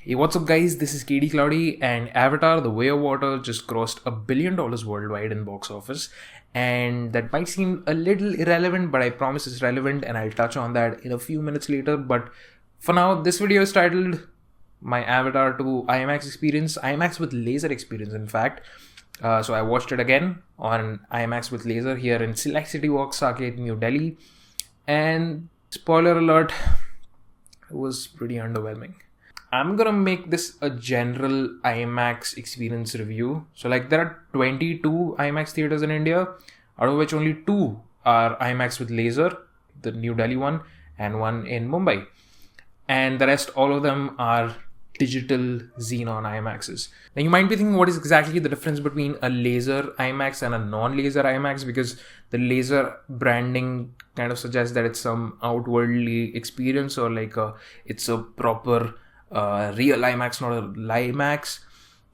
Hey, what's up guys, this is KDCloudy, and Avatar The Way of Water just crossed $1 billion worldwide in box office, and that might seem a little irrelevant, but I promise it's relevant and I'll touch on that in a few minutes later. But for now, this video is titled My Avatar to IMAX Experience, IMAX with Laser Experience in fact. So I watched it again on IMAX with Laser here in select Citywalk, Saket, New Delhi, and spoiler alert, it was pretty underwhelming. I'm gonna make this a general IMAX experience review. So there are 22 IMAX theaters in India, out of which only 2 are IMAX with Laser, the New Delhi one, and one in Mumbai. And the rest, all of them are digital Xenon IMAXs. Now you might be thinking, what is exactly the difference between a laser IMAX and a non-laser IMAX? Because the laser branding kind of suggests that it's some outwardly experience, or it's a proper real IMAX, not a LIMAX.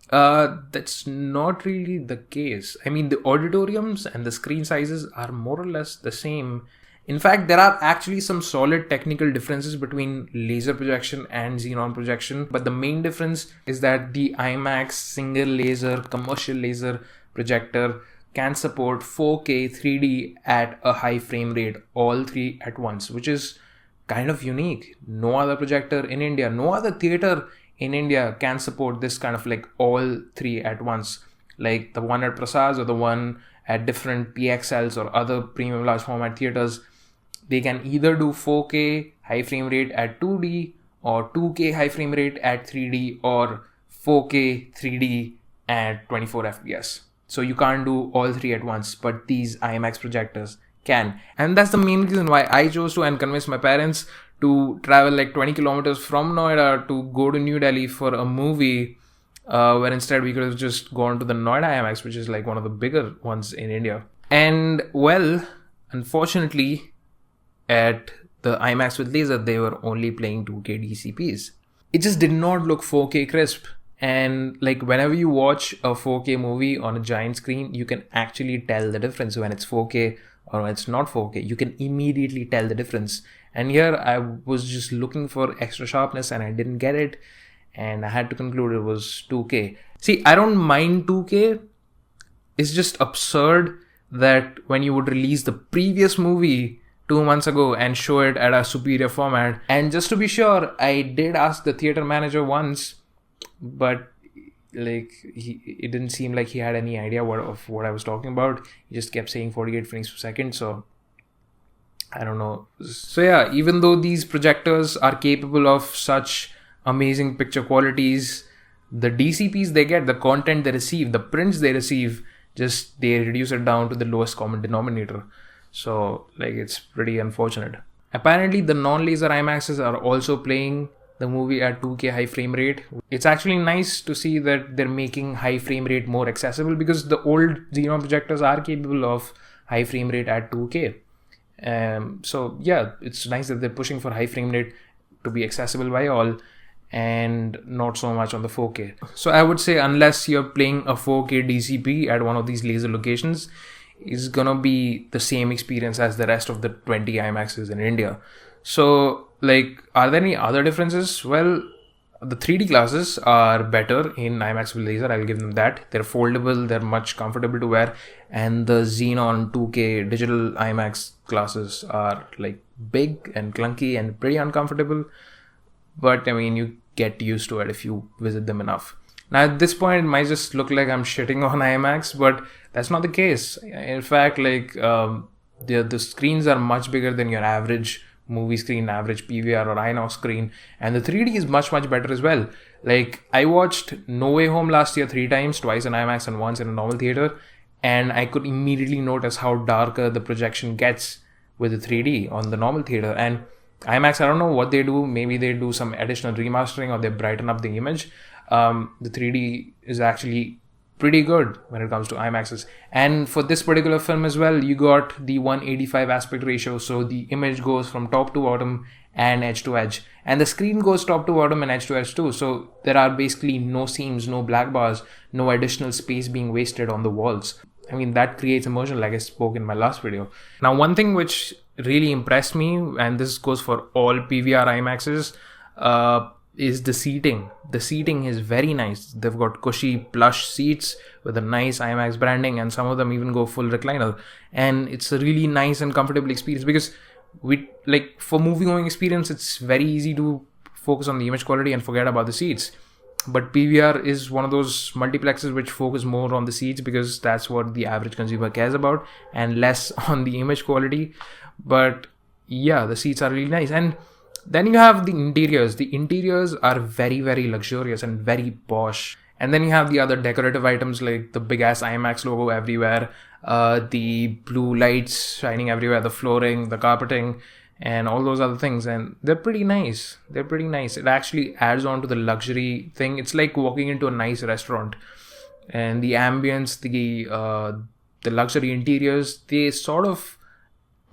That's not really the case. I mean, the auditoriums and the screen sizes are more or less the same. In fact, there are actually some solid technical differences between laser projection and Xenon projection, but the main difference is that the IMAX single laser commercial laser projector can support 4K 3D at a high frame rate, all three at once, which is kind of unique. No other projector in India, no other theater in India can support this kind of all three at once. Like the one at Prasad or the one at different PXLs or other premium large format theaters, they can either do 4K high frame rate at 2D or 2K high frame rate at 3D or 4K 3D at 24 FPS. So you can't do all three at once, but these IMAX projectors can. And that's the main reason why I chose to and convinced my parents to travel 20 kilometers from Noida to go to New Delhi for a movie, where instead we could have just gone to the Noida IMAX, which is one of the bigger ones in India. And well, unfortunately, at the IMAX with Laser, they were only playing 2K DCPs. It just did not look 4K crisp. And whenever you watch a 4K movie on a giant screen, you can actually tell the difference when it's 4K or when it's not 4K. You can immediately tell the difference. And here I was just looking for extra sharpness and I didn't get it. And I had to conclude it was 2K. See, I don't mind 2K. It's just absurd that when you would release the previous movie 2 months ago and show it at a superior format. And just to be sure, I did ask the theater manager once, but it didn't seem like he had any idea of what I was talking about. He just kept saying 48 frames per second, so I don't know. So yeah, even though these projectors are capable of such amazing picture qualities, the DCPs they get, the content they receive, the prints they receive, just they reduce it down to the lowest common denominator. So it's pretty unfortunate. Apparently the non-laser IMAXs are also playing the movie at 2K high frame rate. It's actually nice to see that they're making high frame rate more accessible, because the old Xenon projectors are capable of high frame rate at 2K. So yeah, it's nice that they're pushing for high frame rate to be accessible by all and not so much on the 4K. So I would say, unless you're playing a 4K DCP at one of these laser locations, it's gonna be the same experience as the rest of the 20 IMAXs in India. So are there any other differences? Well, the 3D glasses are better in IMAX with Laser, I'll give them that. They're foldable, they're much comfortable to wear, and the Xenon 2K digital IMAX glasses are big and clunky and pretty uncomfortable. But I mean, you get used to it if you visit them enough. Now at this point, it might just look like I'm shitting on IMAX, but that's not the case. In fact, the screens are much bigger than your average movie screen, average PVR or INOX screen, and the 3D is much better as well. I watched No Way Home last year 3 times, twice in IMAX and once in a normal theater, and I could immediately notice how darker the projection gets with the 3D on the normal theater. And IMAX, I don't know what they do. Maybe they do some additional remastering or they brighten up the image. The 3D is actually pretty good when it comes to IMAXs. And for this particular film as well, you got the 185 aspect ratio, so the image goes from top to bottom and edge to edge, and the screen goes top to bottom and edge to edge too. So there are basically no seams, no black bars, no additional space being wasted on the walls. I mean, that creates immersion, like I spoke in my last video. Now, one thing which really impressed me, and this goes for all PVR IMAXs, is the seating. The seating is very nice. They've got cushy plush seats with a nice IMAX branding, and some of them even go full recliner. And it's a really nice and comfortable experience, because for movie going experience, it's very easy to focus on the image quality and forget about the seats. But PVR is one of those multiplexes which focus more on the seats, because that's what the average consumer cares about, and less on the image quality. But yeah, the seats are really nice. And then you have the interiors. The interiors are very, very luxurious and very posh. And then you have the other decorative items like the big ass IMAX logo everywhere, the blue lights shining everywhere, the flooring, the carpeting, and all those other things. And they're pretty nice. It actually adds on to the luxury thing. It's like walking into a nice restaurant. And the ambience, the luxury interiors, they sort of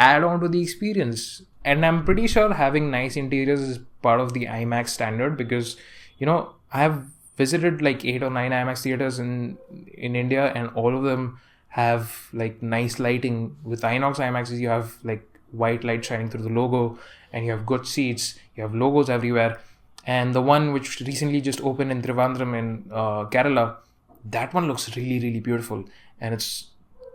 add on to the experience. And I'm pretty sure having nice interiors is part of the IMAX standard, because, I have visited like 8 or 9 IMAX theaters in India, and all of them have like nice lighting. With Inox IMAXs, you have like white light shining through the logo, and you have good seats, you have logos everywhere. And the one which recently just opened in Trivandrum in Kerala, that one looks really, really beautiful. And it's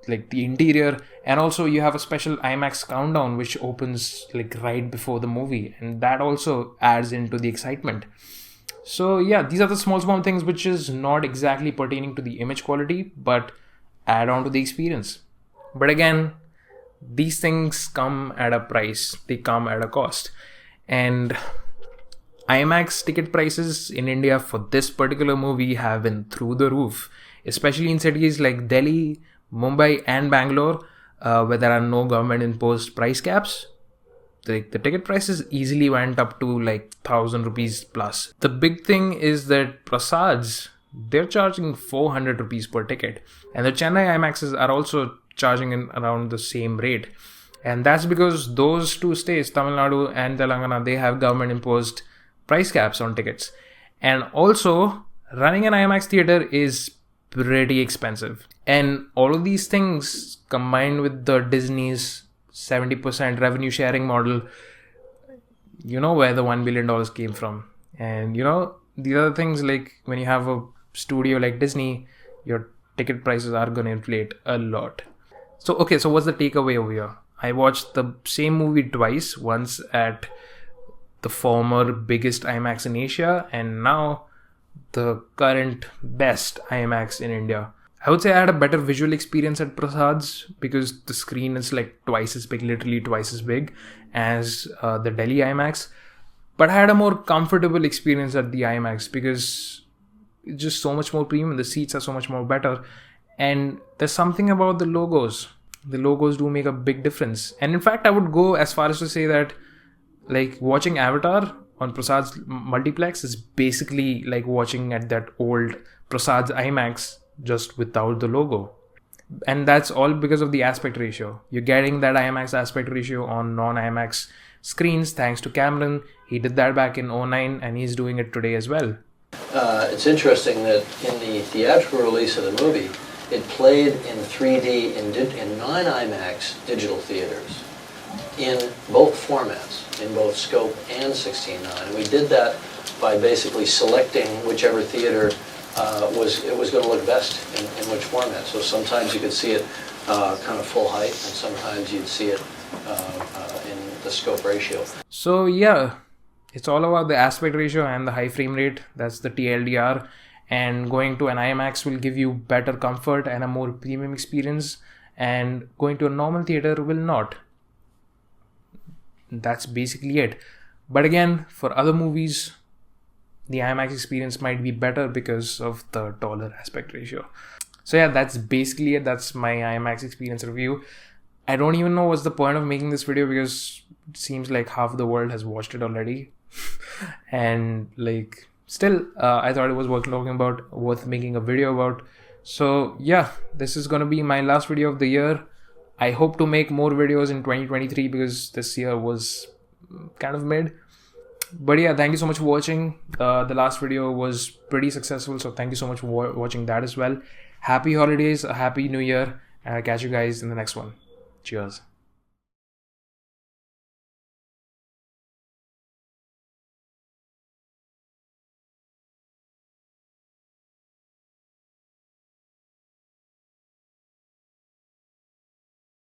like the interior, and also you have a special IMAX countdown which opens like right before the movie, and that also adds into the excitement. So yeah, these are the small things which is not exactly pertaining to the image quality, but add on to the experience. But again, these things come at a price, they come at a cost. And IMAX ticket prices in India for this particular movie have been through the roof, especially in cities like Delhi, Mumbai and Bangalore, where there are no government imposed price caps. The ticket prices easily went up to like 1,000 rupees plus. The big thing is that Prasad's, they're charging 400 rupees per ticket, and the Chennai IMAXs are also charging in around the same rate. And that's because those two states, Tamil Nadu and Telangana, they have government imposed price caps on tickets. And also, running an IMAX theater is pretty expensive. And all of these things combined with the Disney's 70% revenue sharing model, where the $1 billion came from. And the other things, like when you have a studio like Disney, your ticket prices are going to inflate a lot. So what's the takeaway over here? I watched the same movie twice, once at the former biggest IMAX in Asia, and now the current best IMAX in India. I would say I had a better visual experience at Prasad's, because the screen is like twice as big, literally twice as big as the Delhi IMAX. But I had a more comfortable experience at the IMAX, because it's just so much more premium. The seats are so much more better. And there's something about the logos. The logos do make a big difference. And in fact, I would go as far as to say that like watching Avatar on Prasad's Multiplex is basically like watching at that old Prasad's IMAX, just without the logo. And that's all because of the aspect ratio. You're getting that IMAX aspect ratio on non-IMAX screens thanks to Cameron. He did that back in 2009, and he's doing it today as well. It's interesting that in the theatrical release of the movie, it played in 3D in non-IMAX digital theaters in both formats, in both scope and 16:9. And we did that by basically selecting whichever theater was going to look best in which format. So sometimes you could see it kind of full height, and sometimes you'd see it in the scope ratio. So yeah, it's all about the aspect ratio and the high frame rate. That's the TLDR. And going to an IMAX will give you better comfort and a more premium experience, and going to a normal theater will not. That's basically it. But again, for other movies, the IMAX experience might be better because of the taller aspect ratio. So yeah, that's basically it. That's my IMAX experience review. I don't even know what's the point of making this video, because it seems like half the world has watched it already. And like, still, I thought it was worth making a video about. So yeah, this is gonna be my last video of the year. I hope to make more videos in 2023, because this year was kind of mid. But yeah, thank you so much for watching. The last video was pretty successful, so thank you so much for watching that as well. Happy holidays, a happy new year, and I'll catch you guys in the next one. Cheers.